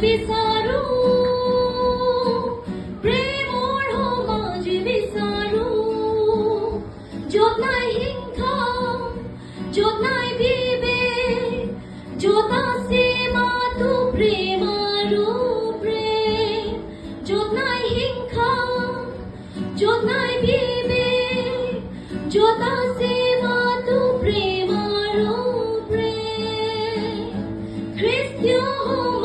বিচাৰো প্ৰেমৰ সমাজ বিচাৰো য'ত নাই হিংসা য'ত নাই বিবেক য'ত আছে মাথো প্ৰেম আৰু প্ৰেম য'ত নাই হিংসা য'ত নাই বিবেক য'ত আছে মাথো প্ৰেম আৰু প্ৰেম খ্ৰীষ্টীয়